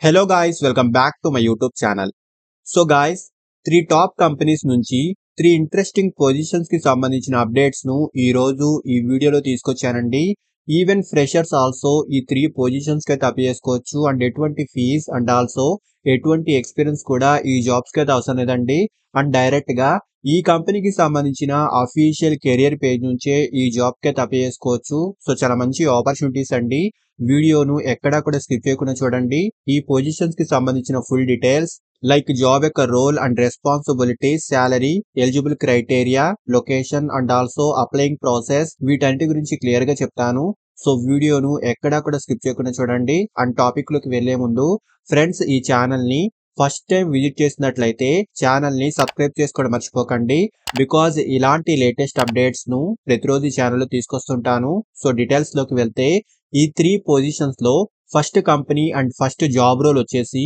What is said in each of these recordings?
Hello guys, welcome back to my YouTube channel. So guys, 3 top companies నుంచి 3 interesting positions కి సంబంధించిన updates ను ఈ రోజు ఈ వీడియోలో తీసుకొచ్చానండి. ఈవెన్ ఫ్రెషర్స్ ఆల్సో ఈ 3 పొజిషన్స్ కి అయితే అప్లై చేసుకోవచ్చు అండ్ ఎటువంటి ఫీజ్ అండ్ ఆల్సో ఎటువంటి ఎక్స్పీరియన్స్ కూడా ఈ జాబ్స్ కి అయితే అవసరం లేదండి. అండ్ డైరెక్ట్ గా ఈ కంపెనీకి సంబంధించిన అఫీషియల్ కెరియర్ పేజ్ నుంచే ఈ జాబ్ కి అయితే అప్లై చేసుకోవచ్చు. సో చాలా మంచి ఆపర్చునిటీస్ అండి. వీడియోను ఎక్కడా కూడా స్కిప్ చేయకుండా చూడండి. ఈ పొజిషన్స్ కి సంబంధించిన ఫుల్ డీటెయిల్స్ లైక్ జాబ్ యొక్క role and responsibilities, salary, eligible criteria, location and also applying process వీటన్నిటి గురించి క్లియర్ గా చెప్తాను. సో వీడియోను ఎక్కడా కూడా స్కిప్ చేయకుండా చూడండి. అండ్ టాపిక్ లోకి వెళ్లే ముందు ఫ్రెండ్స్, ఈ ఛానల్ ని ఫస్ట్ టైం విజిట్ చేసినట్లయితే ఛానల్ ని సబ్స్క్రైబ్ చేసుకోవడం మర్చిపోకండి. బికాజ్ ఇలాంటి లేటెస్ట్ అప్డేట్స్ ను ప్రతిరోజు ఈ ఛానల్లో తీసుకొస్తుంటాను. సో డీటెయిల్స్ లోకి వెళ్తే ఈ 3 పొజిషన్స్ లో first company and first job role వచ్చేసి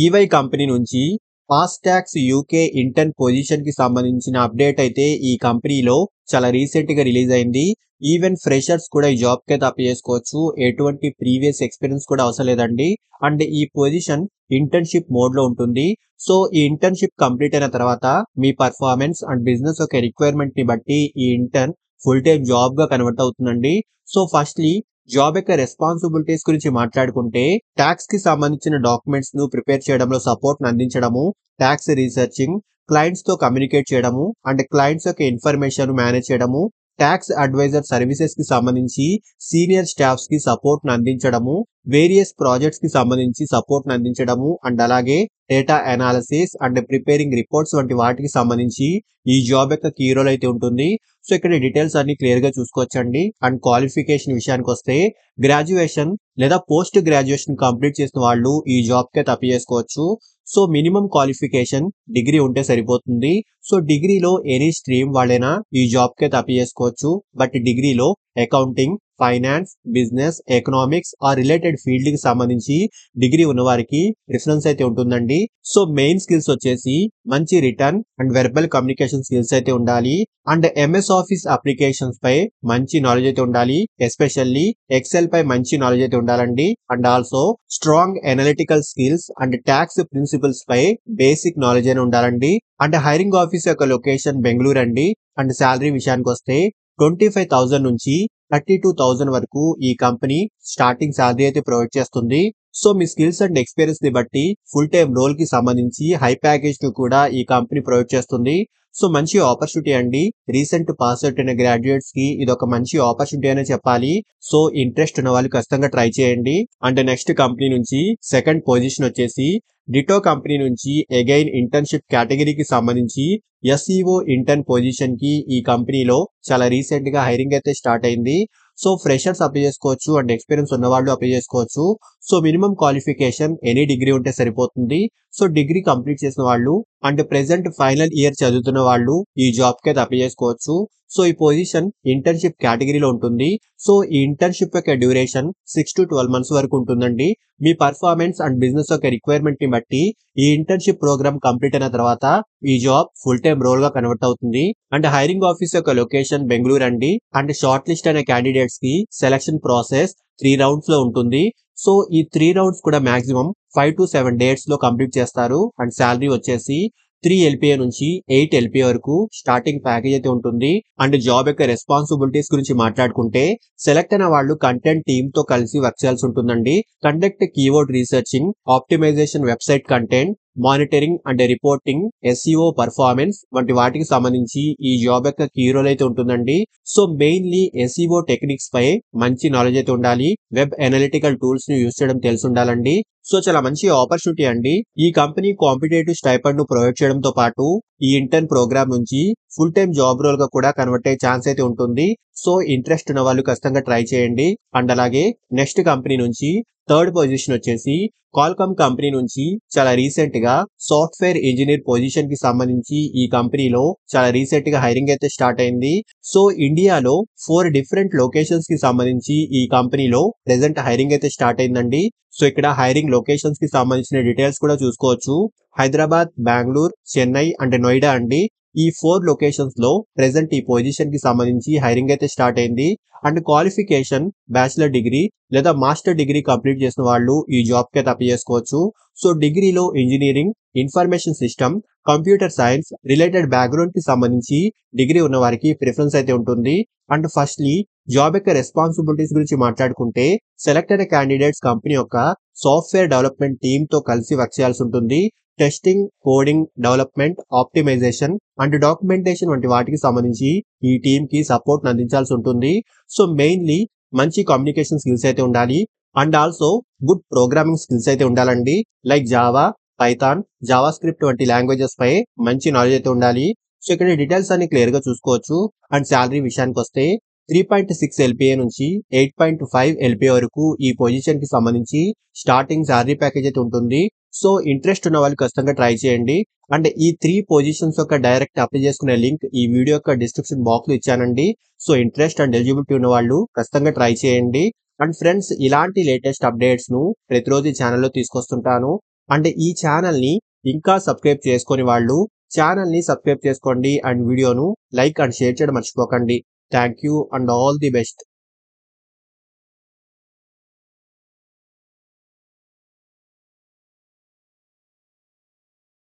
ఈవై కంపెనీ నుంచి ఫాస్టాక్స్ యూకే ఇంటర్న్ పొజిషన్ కి సంబంధించిన అప్డేట్ అయితే ఈ కంపెనీలో చాలా రీసెంట్ గా రిలీజ్ అయింది. ఈవెన్ ఫ్రెషర్స్ కూడా ఈ జాబ్ కి అయితే అప్లై చేసుకోవచ్చు. ఎటువంటి ప్రీవియస్ ఎక్స్పీరియన్స్ కూడా అవసరం లేదండి. అండ్ ఈ పొజిషన్ ఇంటర్న్షిప్ మోడ్ లో ఉంటుంది. సో ఈ ఇంటర్న్షిప్ కంప్లీట్ అయిన తర్వాత మీ పర్ఫార్మెన్స్ అండ్ బిజినెస్ యొక్క రిక్వైర్మెంట్ ని బట్టి ఈ ఇంటర్న్ ఫుల్ టైం జాబ్ గా కన్వర్ట్ అవుతుందండి. సో ఫస్ట్లీ జాబ్ యొక్క రెస్పాన్సిబిలిటీస్ గురించి మాట్లాడుకుంటే ట్యాక్స్ కి సంబంధించిన డాక్యుమెంట్స్ ను ప్రిపేర్ చేయడంలో సపోర్ట్ అందించడము, ట్యాక్స్ రీసెర్చింగ్, క్లయింట్స్ తో కమ్యూనికేట్ చేయడము అండ్ క్లయింట్స్ యొక్క ఇన్ఫర్మేషన్ మేనేజ్ చేయడము, ట్యాక్స్ అడ్వైజర్ సర్వీసెస్ కి సంబంధించి సీనియర్ స్టాఫ్స్ కి సపోర్ట్ అందించడము, వేరియస్ ప్రాజెక్ట్స్ కి సంబంధించి సపోర్ట్ అందించడము అండ్ అలాగే data analysis and preparing reports వంటి వాటికి సంబంధించి ఈ జాబ్ యొక్క కీ రోల్ అయితే ఉంటుంది. సో ఇక్కడ డీటెయిల్స్ అన్ని క్లియర్ గా చూసుకోవచ్చండి. అండ్ క్వాలిఫికేషన్ విషయానికి వస్తే గ్రాడ్యుయేషన్ లేదా పోస్ట్ గ్రాడ్యుయేషన్ కంప్లీట్ చేసిన వాళ్ళు ఈ జాబ్ కి అప్లై చేసుకోవచ్చు. సో మినిమం క్వాలిఫికేషన్ డిగ్రీ ఉంటే సరిపోతుంది. సో డిగ్రీలో ఎనీ స్ట్రీమ్ వాళ్ళైనా ఈ జాబ్ కి అప్లై చేసుకోవచ్చు. బట్ డిగ్రీలో అకౌంటింగ్, ఫైనాన్స్, బిజినెస్, ఎకనామిక్స్ ఆ రిలేటెడ్ ఫీల్డ్ కి సంబంధించి డిగ్రీ ఉన్న వారికి రిఫరెన్స్ అయితే ఉంటుందండి. సో మెయిన్ స్కిల్స్ వచ్చేసి మంచి return and verbal communication skills అయితే ఉండాలి. అండ్ ఎంఎస్ ఆఫీస్ అప్లికేషన్స్ పై మంచి నాలెడ్జ్ అయితే ఉండాలి. ఎస్పెషల్లీ ఎక్సెల్ పై మంచి నాలెడ్జ్ అయితే ఉండాలండి. And also strong analytical skills and tax principles పై బేసిక్ నాలెడ్జ్ అయినా ఉండాలండి. అండ్ హైరింగ్ ఆఫీస్ యొక్క లొకేషన్ బెంగళూరు అండి. అండ్ శాలరీ విషయానికి వస్తే 25,000 నుంచి 32,000 వరకు ఈ కంపెనీ స్టార్టింగ్ శాలరీ అయితే ప్రొవైడ్ చేస్తుంది. So me skills and experience ని బట్టి ఫుల్ టైం రోల్ కి సంబంధించి హై ప్యాకేజ్ ను కూడా ఈ కంపెనీ ప్రొవైడ్ చేస్తుంది. సో మంచి ఆపర్చునిటీ అండి. రీసెంట్ పాస్ అవుట్ అయిన గ్రాడ్యుయేట్స్ కి ఇది ఒక మంచి ఆపర్చునిటీ అనే చెప్పాలి. సో ఇంట్రెస్ట్ ఉన్న వాళ్ళు ఖచ్చితంగా ట్రై చేయండి. అండ్ నెక్స్ట్ కంపెనీ నుంచి సెకండ్ పొజిషన్ వచ్చేసి డిటో కంపెనీ నుంచి అగైన్ ఇంటర్న్షిప్ కేటగిరీకి సంబంధించి ఎస్ఈఓ ఇంటర్న్ పొజిషన్ కి ఈ కంపెనీలో చాలా రీసెంట్ గా హైరింగ్ అయితే స్టార్ట్ అయింది. సో ఫ్రెషర్స్ అప్లై చేసుకోవచ్చు అండ్ ఎక్స్పీరియన్స్ ఉన్న వాళ్ళు అప్లై చేసుకోవచ్చు. So minimum qualification any degree ఉంటే సరిపోతుంది. సో డిగ్రీ కంప్లీట్ చేసిన వాళ్ళు అండ్ ప్రెసెంట్ ఫైనల్ ఇయర్ చదువుతున్న వాళ్ళు ఈ జాబ్ కి అయితే అప్లై చేసుకోవచ్చు. సో ఈ పొజిషన్ ఇంటర్న్షిప్ కేటగిరీలో ఉంటుంది. సో ఈ ఇంటర్న్షిప్ యొక్క డ్యూరేషన్ 6 to 12 months వరకు ఉంటుందండి. మీ పర్ఫార్మెన్స్ అండ్ బిజినెస్ యొక్క రిక్వైర్మెంట్ ని బట్టి ఈ ఇంటర్న్షిప్ ప్రోగ్రామ్ కంప్లీట్ అయిన తర్వాత ఈ జాబ్ ఫుల్ టైం రోల్ గా కన్వర్ట్ అవుతుంది. అండ్ హైరింగ్ ఆఫీస్ యొక్క లొకేషన్ బెంగళూరు అండి. అండ్ షార్ట్ లిస్ట్ అయిన క్యాండిడేట్స్ కి సెలక్షన్ ప్రాసెస్ 3 rounds లో ఉంటుంది. సో ఈ 3 rounds కూడా మాక్సిమం 5 to 7 days లో కంప్లీట్ చేస్తారు. అండ్ శాలరీ వచ్చేసి 3 LPA నుంచి 8 LPA వరకు స్టార్టింగ్ ప్యాకేజ్ అయితే ఉంటుంది. అండ్ జాబ్ యొక్క రెస్పాన్సిబిలిటీస్ గురించి మాట్లాడుకుంటే సెలెక్ట్ అయిన వాళ్ళు కంటెంట్ టీమ్ తో కలిసి వర్క్ చేయాల్సి ఉంటుందండి. Conduct keyword researching, optimisation website content, monitoring and reporting, SEO performance వంటి వాటికి సంబంధించి ఈ జాబ్ యొక్క కీ రోల్ అయితే ఉంటుందండి. సో మెయిన్లీ ఎస్ఈఓ టెక్నిక్స్ పై మంచి నాలెడ్జ్ అయితే ఉండాలి. వెబ్ అనలిటికల్ టూల్స్ ని యూజ్ చేయడం తెలిసి ఉండాలండి. సో చాలా మంచి ఆపర్చునిటీ అండి. ఈ కంపెనీ కాంపిటేటివ్ స్టైపెండ్ ను ప్రొవైడ్ చేయడంతో పాటు ఈ ఇంటర్న్ ప్రోగ్రామ్ నుంచి ఫుల్ టైం జాబ్ రోల్ గా కూడా కన్వర్ట్ అయ్యే ఛాన్స్ అయితే ఉంటుంది. సో ఇంట్రెస్ట్ ఉన్న వాళ్ళు ఖచ్చితంగా ట్రై చేయండి. అండ్ అలాగే నెక్స్ట్ కంపెనీ నుంచి థర్డ్ పొజిషన్ వచ్చేసి కాల్కమ్ కంపెనీ నుంచి చాలా రీసెంట్ గా సాఫ్ట్వేర్ ఇంజనీర్ పొజిషన్ కి సంబంధించి ఈ కంపెనీలో చాలా రీసెంట్ గా హైరింగ్ అయితే స్టార్ట్ అయింది. సో ఇండియాలో 4 డిఫరెంట్ లొకేషన్స్ కి సంబంధించి ఈ కంపెనీలో ప్రెసెంట్ హైరింగ్ అయితే స్టార్ట్ అయిందండి. సో ఇక్కడ హైరింగ్ లొకేషన్స్ కి సంబంధించిన డీటెయిల్స్ కూడా చూసుకోవచ్చు. హైదరాబాద్, బెంగళూరు, చెన్నై అండ్ నోయిడా అండి. ఈ 4 లొకేషన్స్ లో ప్రెసెంట్ ఈ పొజిషన్ కి సంబంధించి హైరింగ్ అయితే స్టార్ట్ అయింది. అండ్ క్వాలిఫికేషన్ బ్యాచిలర్ డిగ్రీ లేదా మాస్టర్ డిగ్రీ కంప్లీట్ చేసిన వాళ్ళు ఈ జాబ్ కి అప్లై చేసుకోవచ్చు. సో డిగ్రీలో engineering, information system, computer science related background కి సంబంధించి డిగ్రీ ఉన్న వారికి ప్రిఫరెన్స్ అయితే ఉంటుంది. అండ్ ఫస్ట్లీ జాబ్ యొక్క రెస్పాన్సిబిలిటీస్ గురించి మాట్లాడుకుంటే సెలెక్ట్ అయిన క్యాండిడేట్స్ కంపెనీ యొక్క సాఫ్ట్వేర్ డెవలప్మెంట్ టీమ్ తో కలిసి వర్క్ చేయాల్సి ఉంటుంది. Testing, coding, development, optimisation and documentation వంటి వాటికి సంబంధించి ఈ టీమ్ కి సపోర్ట్ అందించాల్సి ఉంటుంది. సో మెయిన్లీ మంచి కమ్యూనికేషన్ స్కిల్స్ అయితే ఉండాలి. And also good programming skills అయితే ఉండాలండి. Like Java, Python, Java script వంటి లాంగ్వేజెస్ పై మంచి నాలెడ్జ్ అయితే ఉండాలి. సో ఇక్కడ డీటెయిల్స్ అన్ని క్లియర్ గా చూసుకోవచ్చు. అండ్ శాలరీ విషయానికి వస్తే 3.6 LPA నుంచి 8.5 LPA వరకు ఈ పొజిషన్ కి సంబంధించి స్టార్టింగ్ శాలరీ ప్యాకేజ్ అయితే ఉంటుంది. సో ఇంట్రెస్ట్ ఉన్న వాళ్ళు ఖచ్చితంగా ట్రై చేయండి. అండ్ ఈ 3 పొజిషన్స్ యొక్క డైరెక్ట్ అప్లై చేసుకునే లింక్ ఈ వీడియో యొక్క డిస్క్రిప్షన్ బాక్స్ లో ఇచ్చానండి. సో ఇంట్రెస్ట్ అండ్ ఎలిజిబిలిటీ ఉన్న వాళ్ళు ఖచ్చితంగా ట్రై చేయండి. అండ్ ఫ్రెండ్స్, ఇలాంటి లేటెస్ట్ అప్డేట్స్ ను ప్రతిరోజు ఈ ఛానల్లో తీసుకొస్తుంటాను. అండ్ ఈ ఛానల్ ని ఇంకా సబ్స్క్రైబ్ చేసుకొని వాళ్ళు ఛానల్ ని సబ్స్క్రైబ్ చేసుకోండి. అండ్ వీడియోను లైక్ అండ్ షేర్ చేయడం మర్చిపోకండి. Thank you and all the best.